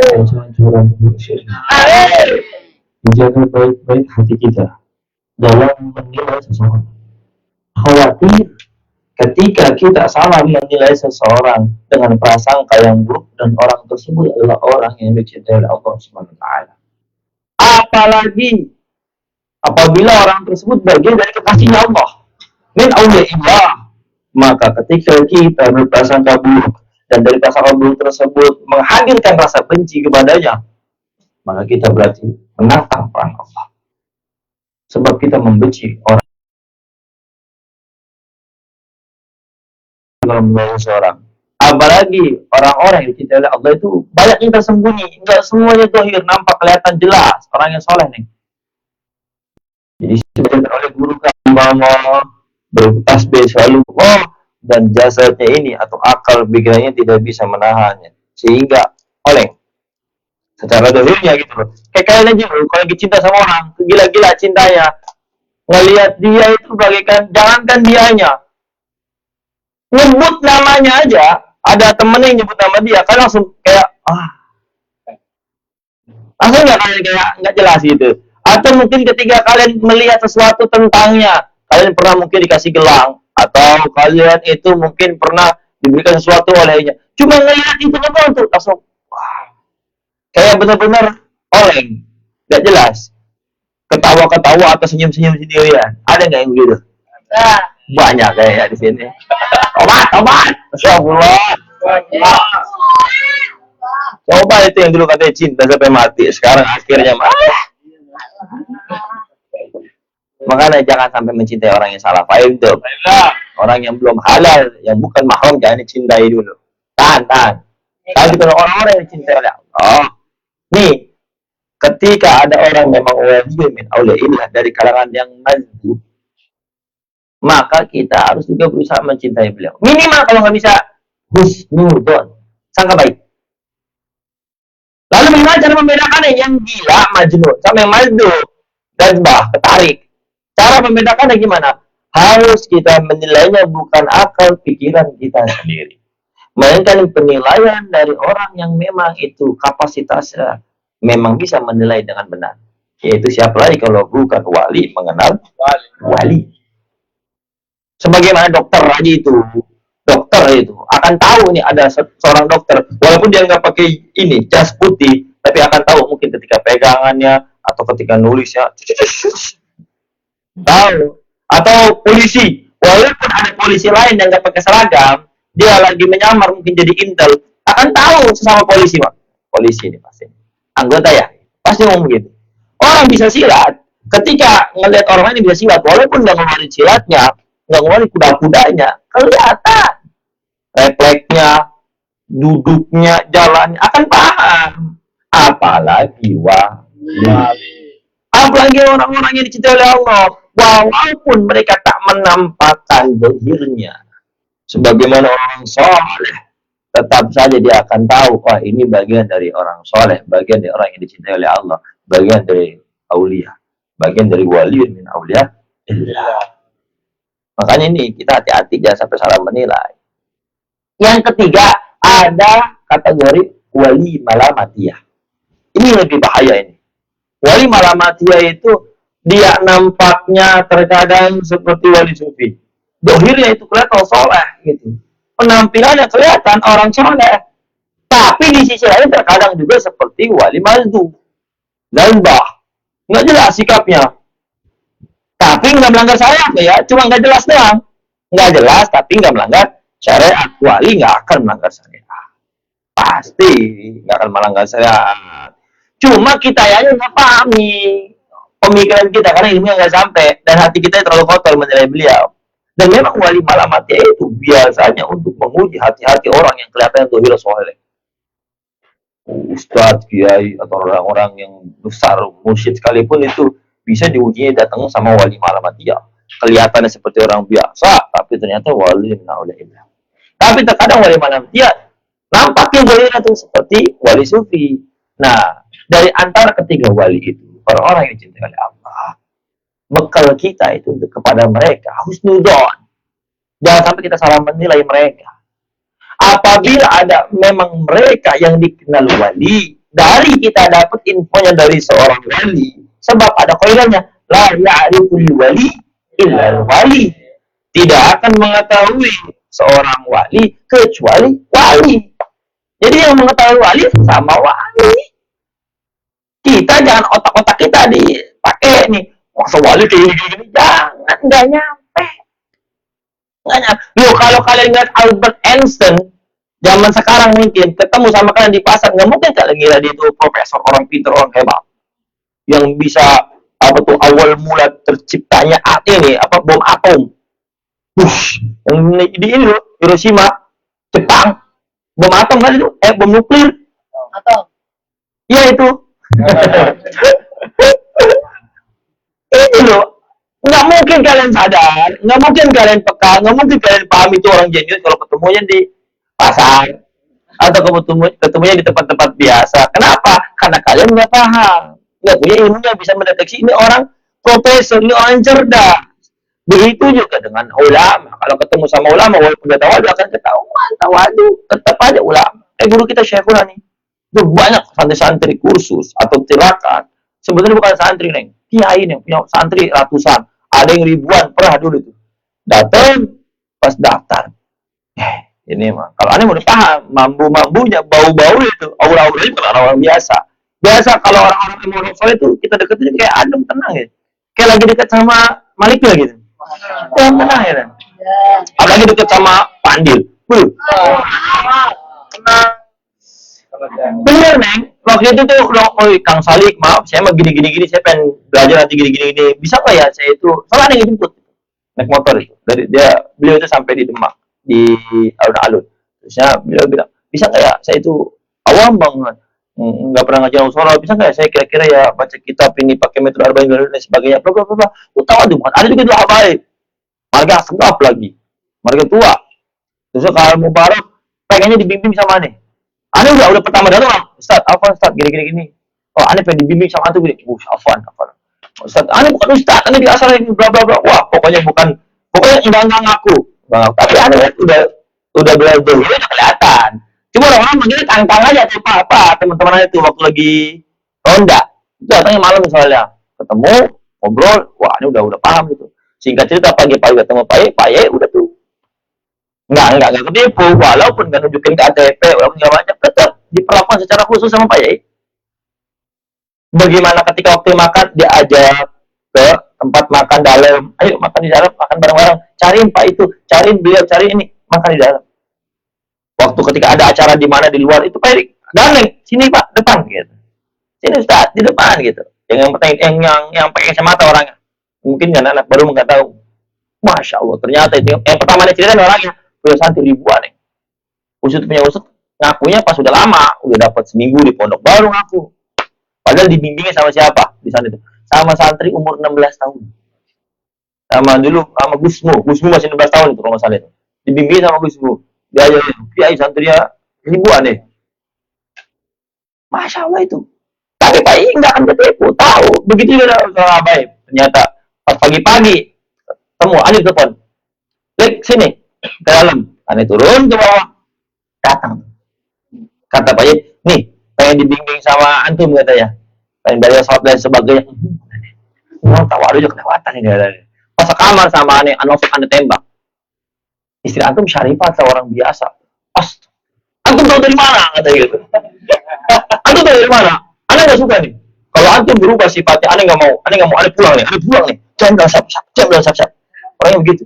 dan jangan curang syirik. Dijaga baik-baik hati kita dalam menilai seseorang. Khawatir ketika kita salah menilai seseorang dengan prasangka yang buruk dan orang tersebut adalah orang yang dicintai oleh Allah Subhanahu wa taala. Apalagi apabila orang tersebut bagian dari kekasihnya Allah, min auliyaillah, maka ketika kita berprasangka buruk dan dari prasangka buruk tersebut menghadirkan rasa benci kepadanya, maka kita berarti menantang perang Allah. Sebab kita membenci orang dalam seorang. Apalagi orang-orang yang dicintai oleh Allah itu banyak yang tersembunyi, enggak semuanya zahir nampak kelihatan jelas orang yang soleh nih. Jadi disebutkan oleh guru kami bertasbih selalu dan jasadnya ini atau akal pikirannya tidak bisa menahannya sehingga oleng secara zahirnya gitu loh. Kayak kalian aja loh, kalau lagi cinta sama orang gila-gila cintanya, ngelihat dia itu bagaikan jangankan dianya, nyebut namanya aja, ada temennya yang nyebut nama dia, kan langsung kayak langsung nggak kayak nggak jelas gitu. Atau mungkin ketika kalian melihat sesuatu tentangnya, kalian pernah mungkin dikasih gelang, atau kalian itu mungkin pernah diberikan sesuatu olehnya, cuma ngelihat itu doang tuh langsung kayak benar-benar oleng, nggak jelas, ketawa-ketawa atau senyum-senyum sendirian. Ada nggak yang begitu? Banyak kayak di sini. Obat, Astagfirullah. Coba itu yang dulu katanya cinta sampai mati, sekarang akhirnya makanya jangan sampai mencintai orang yang salah faham tuh. Orang yang belum halal, yang bukan mahram jangan dicintai dulu. Tahan. Tapi kalau orang-orang yang dicintai oleh Allah, nih, ketika ada orang memang wali min auliyaillah dari kalangan yang mazhub, maka kita harus juga berusaha mencintai beliau. Minimal kalau nggak bisa husnudon, sangka baik. Lalu bagaimana cara membedakan yang gila majnun sama yang mazhub gazbah ketarik? Cara membedakannya gimana? Harus kita menilainya bukan akal pikiran kita sendiri, melainkan penilaian dari orang yang memang itu kapasitasnya memang bisa menilai dengan benar. Yaitu siapa lagi kalau bukan wali mengenal wali. Sebagaimana dokter aja itu, dokter itu akan tahu nih ada seorang dokter, walaupun dia nggak pakai ini jas putih, tapi akan tahu mungkin ketika pegangannya atau ketika nulisnya, tahu. Atau polisi, walaupun ada polisi lain yang nggak pakai seragam, dia lagi menyamar mungkin jadi intel, akan tahu sesama polisi, Pak. Polisi ini pasti anggota ya, pasti ngomong gitu. Orang bisa silat, ketika ngelihat orang lain bisa silat, walaupun nggak ngeluarin silatnya, nggak ngeluarin kuda-kudanya, kelihatan refleksnya, duduknya, jalannya, akan paham. Apalagi apalagi orang-orang yang dicintai oleh Allah, walaupun mereka tak menampakkan zahirnya sebagaimana orang soleh, tetap saja dia akan tahu, wah ini bagian dari orang soleh, bagian dari orang yang dicintai oleh Allah, bagian dari aulia, bagian dari wali min aulia. Makanya ini kita hati-hati jangan sampai salah menilai. Yang ketiga ada kategori wali malamatiyah. Ini lebih bahaya ini. Wali malamatiyah itu dia nampaknya terkadang seperti wali sufi. Dohirnya itu kelihatan soleh gitu. Penampilannya kelihatan orang soleh. Tapi di sisi lain terkadang juga seperti wali mazdu. Zalbah. Nggak jelas sikapnya. Tapi nggak melanggar syariat ya. Cuma nggak jelas doang. Nggak jelas tapi nggak melanggar syariat. Wali nggak akan melanggar syariat. Pasti nggak akan melanggar syariat. Cuma kita aja nggak pahami pemikiran kita karena ilmunya nggak sampai dan hati kita terlalu kotor menilai beliau. Dan memang wali malamatiyah itu biasanya untuk menguji hati-hati orang yang kelihatannya dohir soleh. Ustadz, kiai atau orang-orang yang besar mursyid sekalipun itu bisa diujinya datang sama wali malamatiyah. Kelihatannya seperti orang biasa, tapi ternyata wali minauliillah. Tapi terkadang wali malamatiyah nampaknya dohirnya itu seperti wali sufi. Nah, dari antara ketiga wali itu, orang-orang yang dicintai oleh Allah, bekal kita itu kepada mereka husnudon. Jangan sampai kita salah menilai mereka. Apabila ada memang mereka yang dikenal wali, dari kita dapat infonya dari seorang wali. Sebab ada kaidahnya, la ya'riful wali illa wali. Tidak akan mengetahui seorang wali kecuali wali. Jadi yang mengetahui wali sama wali. Kita jangan otak-otak kita dipakai nih. Masa wali kayak gini, jangan, nggak nyampe. Nggak nyampe. Loh, kalau kalian lihat Albert Einstein, zaman sekarang mungkin ketemu sama kalian di pasar, nggak mungkin kalian ngira dia itu profesor, orang pintar, orang hebat. Yang bisa, apa tuh, awal mula terciptanya ini, apa, bom atom. Yang di ini loh, Hiroshima, Jepang. Bom atom kan itu? Bom nuklir. Atom. Iya itu. Ini loh, nggak mungkin kalian sadar, nggak mungkin kalian peka, nggak mungkin kalian paham itu orang jenius kalau ketemunya di pasar atau ketemunya di tempat-tempat biasa. Kenapa? Karena kalian nggak paham, nggak punya ilmunya bisa mendeteksi ini orang profesor, ini orang cerdas. Begitu juga dengan ulama. Kalau ketemu sama ulama, walaupun nggak tawadu akan ketahuan, tawadu tetap aja ulama. Guru kita Syekhuna nih, itu banyak santri-santri kursus atau tirakat. Sebetulnya bukan santri nih, kiai nih punya santri ratusan, ada yang ribuan pernah dulu itu. Datang pas daftar, ini mah kalau aneh udah paham, mambu-mambunya, bau-bau itu, aura-auranya bukan orang biasa. Biasa kalau orang-orang yang mau soleh itu kita deketin kayak adem, tenang ya, kayak lagi dekat sama Maliknya gitu, tenang ya kan. Apalagi dekat sama Pandil, bener neng, waktu itu tuh Kang Salik, maaf saya mah gini, saya pengen belajar nanti gini, bisa nggak ya saya itu, soalnya ada yang jemput naik motor itu, dari beliau itu sampai di Demak, di alun-alun. Terusnya beliau bilang, bisa nggak ya saya itu awam banget, nggak pernah ngajar usul, bisa nggak ya saya kira-kira ya baca kitab ini pakai metode arba'in dan sebagainya, bla bla bla. Tahu aduh, ada juga dua baik, marga segap lagi, marga tua. Terus kalau Mubarak pengennya dibimbing sama nih. Aneh udah pertama datang lah, Ustaz, gini. Oh, aneh pengen dibimbing sama antum gini. Afwan. Ustaz, aneh bukan Ustaz, aneh di asal ini bla bla bla. Wah, pokoknya enggak ngaku. Tapi aneh udah belajar dulu udah kelihatan. Cuma orang-orang manggilnya tangkang aja atau apa teman-teman aneh itu waktu lagi ronda. Itu datangnya malam misalnya. Ketemu, ngobrol, wah, ini udah paham gitu. Singkat cerita pagi-pagi ketemu Pak Ye udah tuh. Enggak ketipu, walaupun kan nunjukin KTP, walaupun nggak banyak, tetap diperlakukan secara khusus sama Pak Yai. Bagaimana ketika waktu makan diajak ke tempat makan dalam, ayo makan di dalam, makan bareng-bareng, cariin Pak itu, cariin beliau, cariin ini, makan di dalam. Waktu ketika ada acara di mana di luar itu Pak Yai, gandeng, sini Pak, depan gitu. Sini Ustaz, di depan gitu. Yang pengen saya mata orangnya. Mungkin kan anak baru nggak tahu. Masya Allah, ternyata itu yang pertama dia cerita orangnya. Punya santri ribuan nih. Usut punya usut ngakunya pas udah lama, udah dapat seminggu di pondok baru ngaku. Padahal dibimbingnya sama siapa di sana itu? Sama santri umur 16 tahun. Sama Gusmu masih 16 tahun itu kalau nggak salah itu. Dibimbing sama Gusmu. Dia aja kiai santrinya ribuan nih. Masya Allah itu. Tapi Pak I nggak akan ketipu, tahu. Begitu juga soal baik. Ternyata pas pagi-pagi temu Alif telepon. Lek sini. Ke dalam, aneh turun ke bawah, datang. Kata Pak Yai, nih, pengen dibimbing sama antum katanya, pengen belajar sholat dan sebagainya. Tawaru juga kelewatan ini. Pas kamar sama aneh, anofik aneh tembak. Istri antum syarifah seorang biasa. Antum tahu dari mana? Kata gitu. Antum tahu dari mana? Aneh nggak suka nih. Kalau antum berubah sifatnya, aneh nggak mau. Aneh pulang nih. Jangan bilang siap. Orangnya begitu.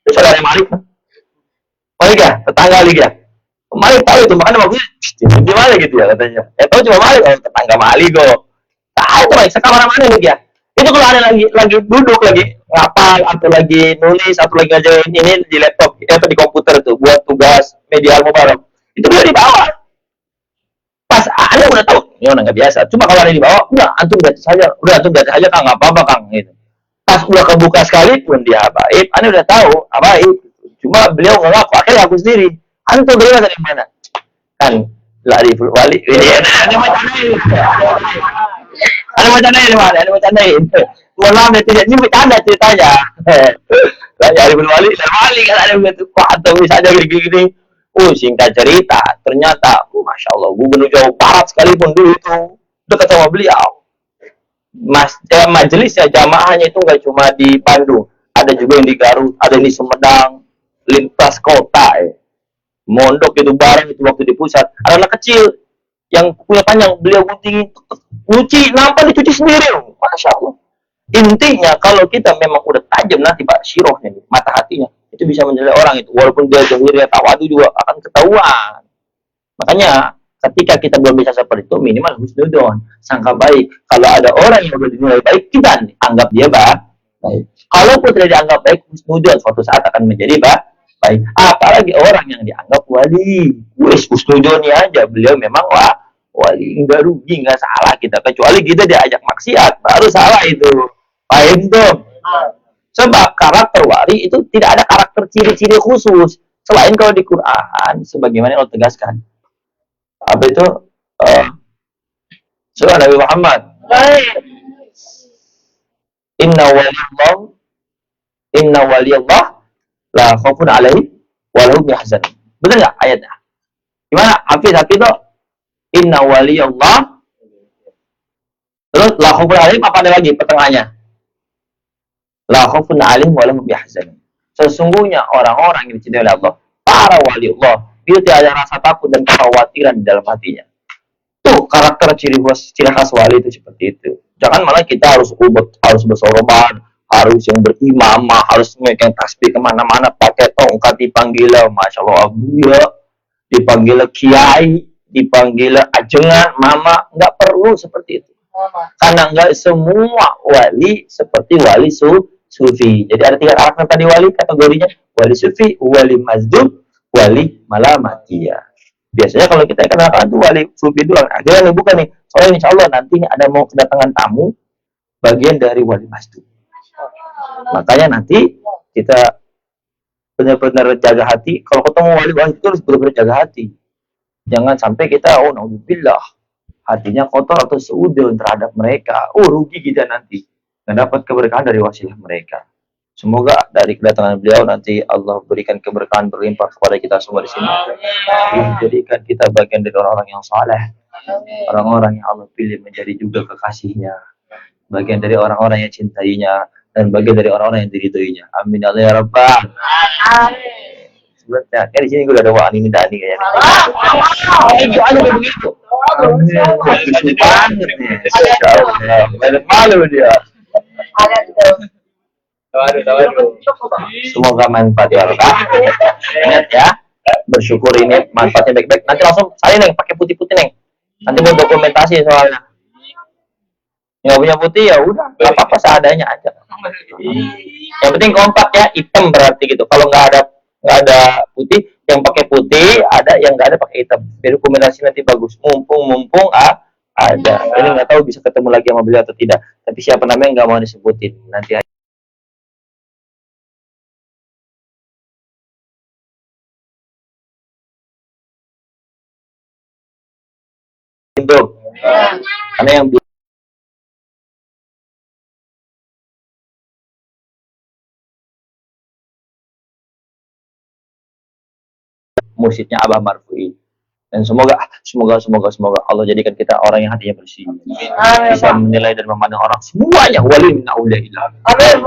Itu saudara Malik. Malik ya, tetangga Malik ya. Malik tahu itu, makanya waktu di mana gitu ya katanya. Tahu cuma Malik, tetangga Malik kok. Tahu tuh Malik, sekamar mana Malik ya. Itu kalau ada lagi duduk lagi ngapal atau lagi nulis atau lagi ngajarin ini di laptop atau di komputer tuh buat tugas media Mubarak. Itu dia di bawah. Pas Anda udah tahu, ini orang nggak biasa. Cuma kalau ada di bawah, antum baca saja Kang, nggak apa-apa Kang gitu. Pas udah kebuka sekalipun dia baik, Anda udah tahu baik. Cuma beliau nggak ngaku, akhirnya aku sendiri. Antum beliau dari mana? Kan Lariful Wali. Ada macam-macam. Malam ini bercanda ceritanya. Lariful Wali kan ada begitu. Kok atau bisa aja gini-gini. Singkat cerita, ternyata, masya Allah, Gubernur Jawa Barat sekalipun dulu itu dekat sama beliau. Majelis ya jamaahnya itu nggak cuma di Bandung, ada juga yang di Garut, ada yang di Sumedang, lintas kota ya. Mondok itu bareng itu waktu di pusat, anak-anak kecil yang punya panjang beliau guntingin, nyuci nampak dicuci sendiri, masya Allah. Intinya kalau kita memang udah tajam nanti Pak Sirohnya nih, mata hatinya itu bisa menilai orang itu, walaupun dia zahirnya tawadu juga akan ketahuan. Makanya ketika kita belum bisa seperti itu, minimal husnudon, sangka baik. Kalau ada orang yang udah dinilai baik, kita anggap dia baik. Kalaupun tidak dianggap baik, husnudon suatu saat akan menjadi baik. Apalagi orang yang dianggap wali, wis husnudonnya aja, beliau memang wali, nggak rugi, nggak salah kita. Kecuali kita diajak maksiat, baru salah itu. Paham tuh? Sebab karakter wali itu tidak ada karakter ciri-ciri khusus. Selain kalau di Quran, sebagaimana yang Allah tegaskan. Apa itu? Surah Nabi Muhammad. Inna waliyallah la khaufun alaihim wa lahum yahzanun. Benar nggak ayatnya? Gimana? Hafiz itu? Inna waliyallah. Terus la khaufun alaihim apa ada lagi pertengahannya? La khaufun alaihim wa lahum yahzanun. Sesungguhnya orang-orang yang dicintai oleh Allah, para wali Allah, itu tidak ada rasa takut dan kekhawatiran di dalam hatinya. Tuh karakter ciri khas wali itu seperti itu. Jangan malah kita harus bersorban, harus yang berimamah, harus memegang tasbih kemana-mana, pakai tongkat, dipanggil masya Allah abuya, dipanggil kiai, dipanggil ajengan, mama, nggak perlu seperti itu. Karena nggak semua wali seperti wali sufi. Jadi ada 3 karakter tadi wali kategorinya: wali sufi, wali mazdub, wali malamatiyah. Biasanya kalau kita kenalkan tuh wali sufi dulu. Akhirnya bukan nih. Soalnya insya Allah nanti ada mau kedatangan tamu bagian dari wali mazdub. Makanya nanti kita benar-benar jaga hati. Kalau ketemu wali itu harus benar-benar jaga hati. Jangan sampai kita naudzubillah hatinya kotor atau seudon terhadap mereka. Rugi kita nanti. Dan dapat keberkahan dari wasilah mereka. Semoga dari kedatangan beliau nanti Allah berikan keberkahan berlimpah kepada kita semua di sini. Menjadikan kita bagian dari orang-orang yang saleh, orang-orang yang Allah pilih menjadi juga kekasihnya, bagian dari orang-orang yang cintainya, dan bagian dari orang-orang yang diridhoinya. Amin ya rabbal alamin. Sebenarnya kan di sini gue udah ada wani ini Dani kayaknya. Itu aja begitu. Amin. Banget nih. Malu dia. Semoga manfaat ya. Ingat ya, bersyukur ini manfaatnya baik-baik. Nanti langsung salin Neng, pakai putih-putih Neng. Nanti mau dokumentasi soalnya. Yang punya putih ya udah, nggak apa-apa seadanya aja. Yang penting kompak ya, hitam berarti gitu. Kalau nggak ada putih, yang pakai putih ada, yang nggak ada pakai hitam. Biar dokumentasi nanti bagus. Mumpung ada. Ini nggak tahu bisa ketemu lagi sama beliau atau tidak. Tapi siapa namanya nggak mau disebutin. Nanti aja. Karena yang mursyidnya Abah Marfu'i. Dan semoga Allah jadikan kita orang yang hatinya bersih, bisa menilai dan memandang orang semuanya wali min auliyaillah. Amin.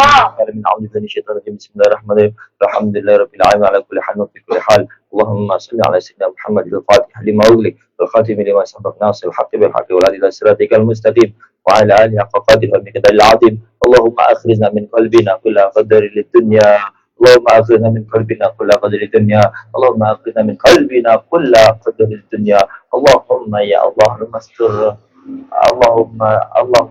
Min auliyaillah syaitanir rajim. Bismillahirrahmanirrahim. Alhamdulillahirabbil alamin ala kulli hal wa fi kulli hal. Allahumma shalli ala sayyidina Muhammad al-Fatih lima ughliq wal khatim lima sabaq nasir al-haqqi bil haqqi wal hadi ila siratikal mustaqim wa ala alihi haqqa qadrihi wa miqdaril azim. Allahumma akhrijna min qalbina kulla qadri lid dunya. اللهم أخرجنا من قلبنا كل قدر الدنيا. اللهم أخرجنا من قلبنا كل قدر الدنيا. اللهم يا الله المستر. اللهم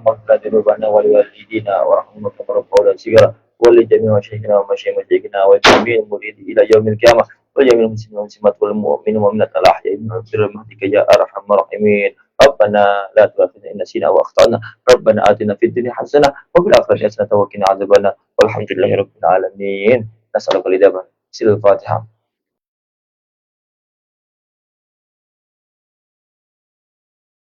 اغفر ذنوبنا ولوالدينا وارحمنا كما ربونا صغيرا ولجميع مشايخنا ومشايخنا وجميع المريد إلى يوم القيامة وجميع المسلمين والمسلمات والمؤمنين والمؤمنات الأحياء منهم برحمتك يا أرحم الراحمين. ربنا لا تؤاخذنا إن نسينا وأخطأنا. ربنا آتنا في الدنيا حسنة وفي الآخرة حسنة وقنا عذاب النار والحمد لله رب العالمين. نسألك الإجابة. سير الفاتحة.